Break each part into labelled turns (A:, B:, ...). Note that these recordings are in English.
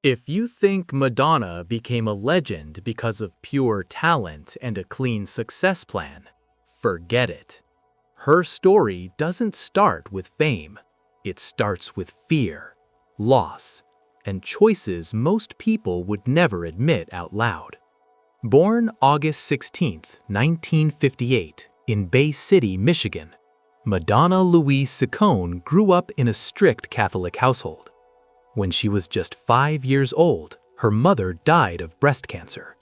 A: If you think Madonna became a legend because of pure talent and a clean success plan, forget it. Her story doesn't start with fame. It starts with fear, loss, and choices most people would never admit out loud. Born August 16, 1958, in Bay City, Michigan, Madonna Louise Ciccone grew up in a strict Catholic household. When she was just 5 years old, her mother died of breast cancer.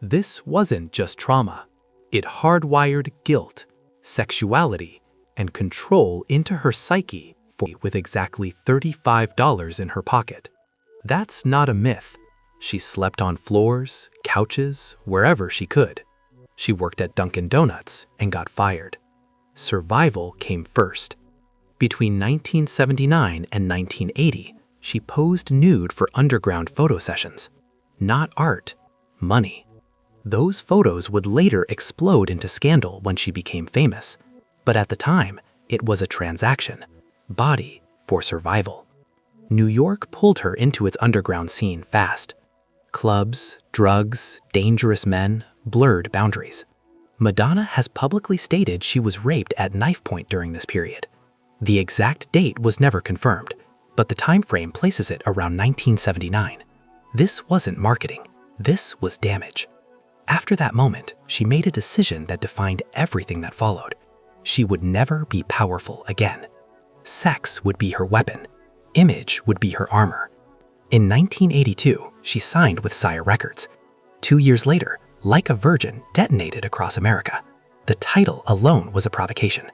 A: This wasn't just trauma. It hardwired guilt, sexuality, and control into her psyche with exactly $35 in her pocket. That's not a myth. She slept on floors, couches, wherever she could. She worked at Dunkin' Donuts and got fired. Survival came first. Between 1979 and 1980, she posed nude for underground photo sessions. Not art, money. Those photos would later explode into scandal when she became famous. But at the time, it was a transaction. Body for survival. New York pulled her into its underground scene fast. Clubs, drugs, dangerous men, blurred boundaries. Madonna has publicly stated she was raped at knife point during this period. The exact date was never confirmed, but the time frame places it around 1979. This wasn't marketing. This was damage. After that moment, she made a decision that defined everything that followed. She would never be powerful again. Sex would be her weapon. Image would be her armor. In 1982, she signed with Sire Records. 2 years later, Like a Virgin detonated across America. The title alone was a provocation.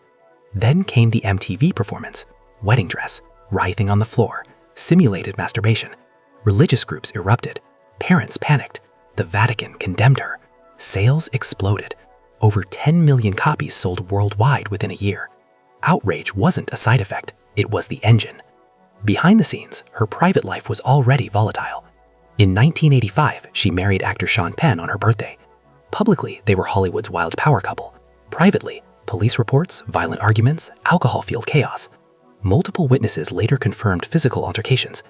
A: Then came the MTV performance, wedding dress, writhing on the floor, simulated masturbation. Religious groups erupted. Parents panicked. The Vatican condemned her. Sales exploded. Over 10 million copies sold worldwide within a year. Outrage wasn't a side effect, it was the engine. Behind the scenes, her private life was already volatile. In 1985, she married actor Sean Penn on her birthday. Publicly, they were Hollywood's wild power couple. Privately, police reports, violent arguments, alcohol-fueled chaos. Multiple witnesses later confirmed physical altercations.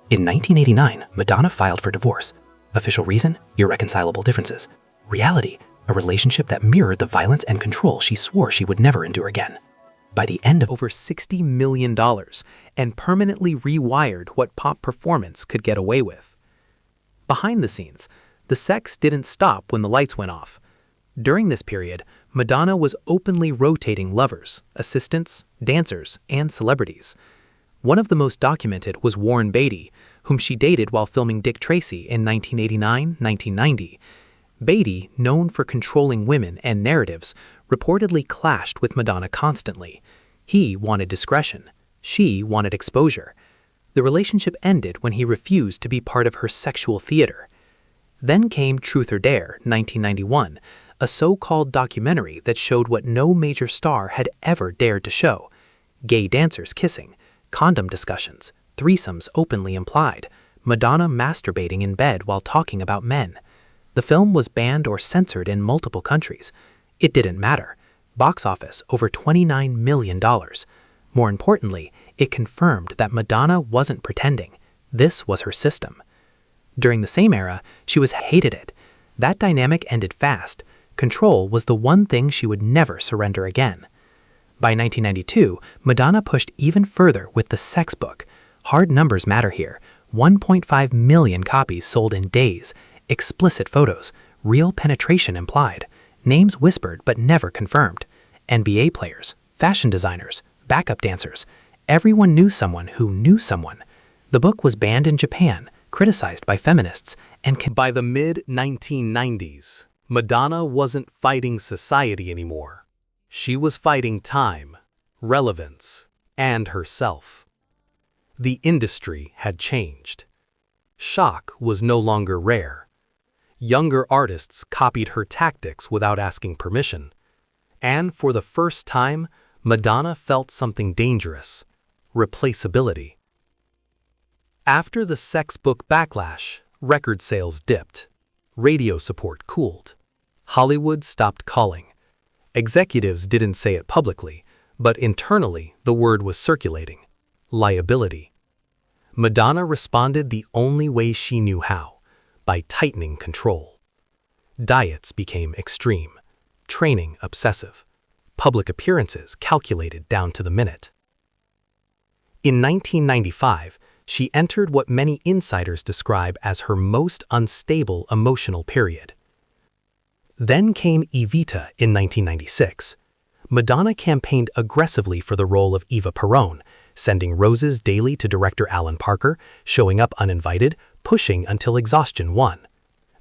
A: In 1989, Madonna filed for divorce. Official reason? Irreconcilable differences. Reality? A relationship that mirrored the violence and control she swore she would never endure again. By the end of
B: over $60 million and permanently rewired what pop performance could get away with. Behind the scenes, the sex didn't stop when the lights went off. During this period, Madonna was openly rotating lovers, assistants, dancers, and celebrities. One of the most documented was Warren Beatty, whom she dated while filming Dick Tracy in 1989-1990. Beatty, known for controlling women and narratives, reportedly clashed with Madonna constantly. He wanted discretion. She wanted exposure. The relationship ended when he refused to be part of her sexual theater. Then came Truth or Dare, 1991, a so-called documentary that showed what no major star had ever dared to show: gay dancers kissing, condom discussions, threesomes openly implied, Madonna masturbating in bed while talking about men. The film was banned or censored in multiple countries. It didn't matter. Box office over $29 million. More importantly, it confirmed that Madonna wasn't pretending. This was her system. During the same era, she was hated it. That dynamic ended fast. Control was the one thing she would never surrender again. By 1992, Madonna pushed even further with the sex book. Hard numbers matter here. 1.5 million copies sold in days. Explicit photos. Real penetration implied. Names whispered but never confirmed. NBA players, fashion designers, backup dancers. Everyone knew someone who knew someone. The book was banned in Japan, criticized by feminists, and
A: by the mid-1990s, Madonna wasn't fighting society anymore. She was fighting time, relevance, and herself. The industry had changed. Shock was no longer rare. Younger artists copied her tactics without asking permission. And for the first time, Madonna felt something dangerous: replaceability. After the sex book backlash, record sales dipped. Radio support cooled. Hollywood stopped calling. Executives didn't say it publicly, but internally the word was circulating: liability.
B: Madonna responded the only way she knew how, by tightening control. Diets became extreme, training obsessive, public appearances calculated down to the minute. In 1995, she entered what many insiders describe as her most unstable emotional period. Then came Evita in 1996. Madonna campaigned aggressively for the role of Eva Perón, sending roses daily to director Alan Parker, showing up uninvited, pushing until exhaustion won.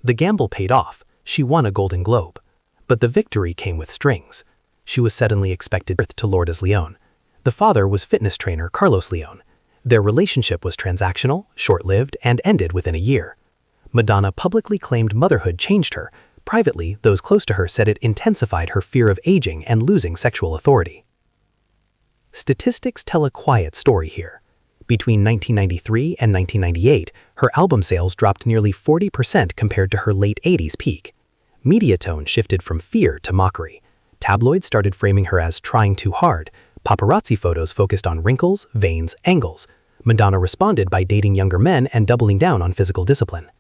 B: The gamble paid off. She won a Golden Globe. But the victory came with strings. She was suddenly expected to Lourdes León. The father was fitness trainer Carlos León. Their relationship was transactional, short-lived, and ended within a year. Madonna publicly claimed motherhood changed her. Privately, those close to her said it intensified her fear of aging and losing sexual authority. Statistics tell a quiet story here. Between 1993 and 1998, her album sales dropped nearly 40% compared to her late 80s peak. Media tone shifted from fear to mockery. Tabloids started framing her as trying too hard. Paparazzi photos focused on wrinkles, veins, angles. Madonna responded by dating younger men and doubling down on physical discipline.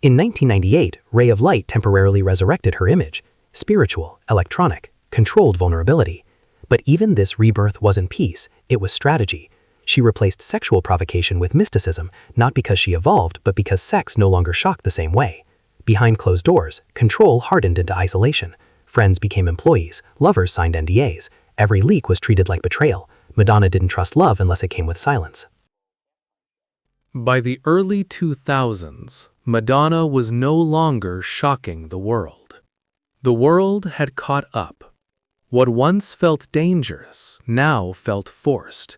B: In 1998, Ray of Light temporarily resurrected her image. Spiritual, electronic, controlled vulnerability. But even this rebirth wasn't peace, it was strategy. She replaced sexual provocation with mysticism, not because she evolved, but because sex no longer shocked the same way. Behind closed doors, control hardened into isolation. Friends became employees, lovers signed NDAs. Every leak was treated like betrayal. Madonna didn't trust love unless it came with silence.
A: By the early 2000s, Madonna was no longer shocking the world. The world had caught up. What once felt dangerous now felt forced,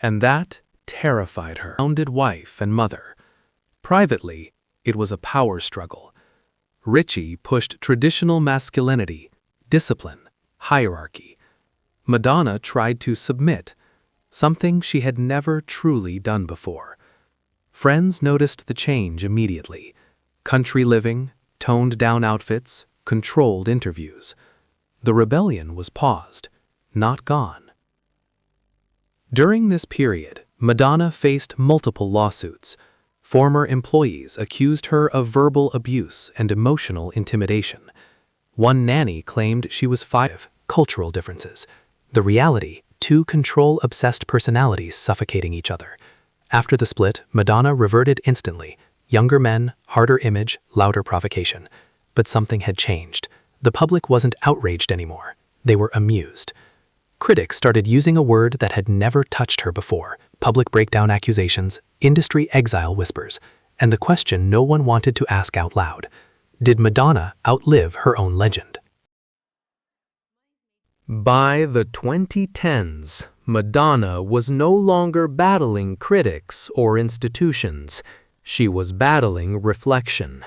A: and that terrified her. Founded wife and mother. Privately, it was a power struggle. Richie pushed traditional masculinity, discipline, hierarchy. Madonna tried to submit, something she had never truly done before. Friends noticed the change immediately. Country living, toned-down outfits, controlled interviews. The rebellion was paused, not gone. During this period, Madonna faced multiple lawsuits. Former employees accused her of verbal abuse and emotional intimidation. One nanny claimed she was five. Cultural differences. The reality, two control-obsessed personalities suffocating each other. After the split, Madonna reverted instantly. Younger men, harder image, louder provocation. But something had changed. The public wasn't outraged anymore. They were amused. Critics started using a word that had never touched her before. Public breakdown accusations, industry exile whispers, and the question no one wanted to ask out loud. Did Madonna outlive her own legend? By the 2010s, Madonna was no longer battling critics or institutions. She was battling reflection,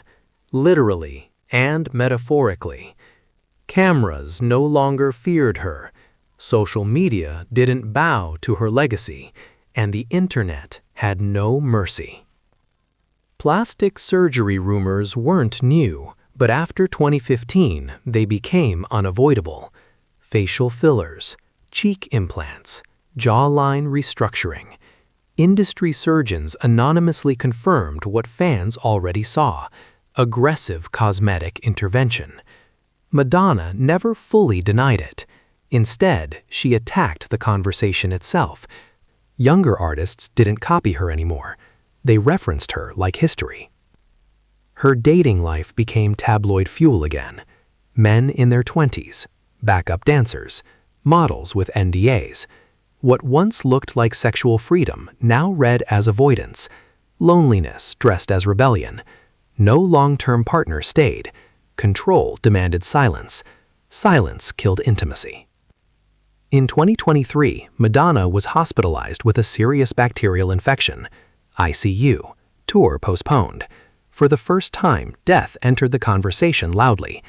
A: literally and metaphorically. Cameras no longer feared her. Social media didn't bow to her legacy, and the internet had no mercy. Plastic surgery rumors weren't new, but after 2015, they became unavoidable. Facial fillers, cheek implants, jawline restructuring. Industry surgeons anonymously confirmed what fans already saw: aggressive cosmetic intervention. Madonna never fully denied it. Instead, she attacked the conversation itself. Younger artists didn't copy her anymore. They referenced her like history. Her dating life became tabloid fuel again. Men in their 20s, backup dancers, models with NDAs. What once looked like sexual freedom now read as avoidance. Loneliness dressed as rebellion. No long-term partner stayed. Control demanded silence. Silence killed intimacy. In 2023, Madonna was hospitalized with a serious bacterial infection. ICU. Tour postponed. For the first time, death entered the conversation loudly.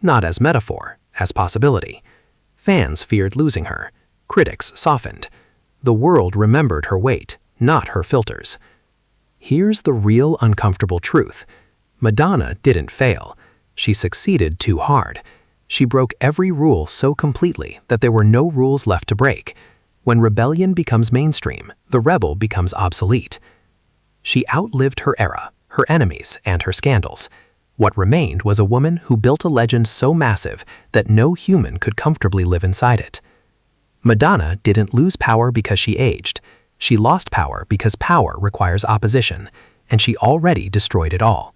A: Not as metaphor, as possibility. Fans feared losing her. Critics softened. The world remembered her weight, not her filters. Here's the real uncomfortable truth. Madonna didn't fail. She succeeded too hard. She broke every rule so completely that there were no rules left to break.
B: When rebellion becomes mainstream, the rebel becomes obsolete. She outlived her era, her enemies, and her scandals. What remained was a woman who built a legend so massive that no human could comfortably live inside it. Madonna didn't lose power because she aged. She lost power because power requires opposition, and she already destroyed it all.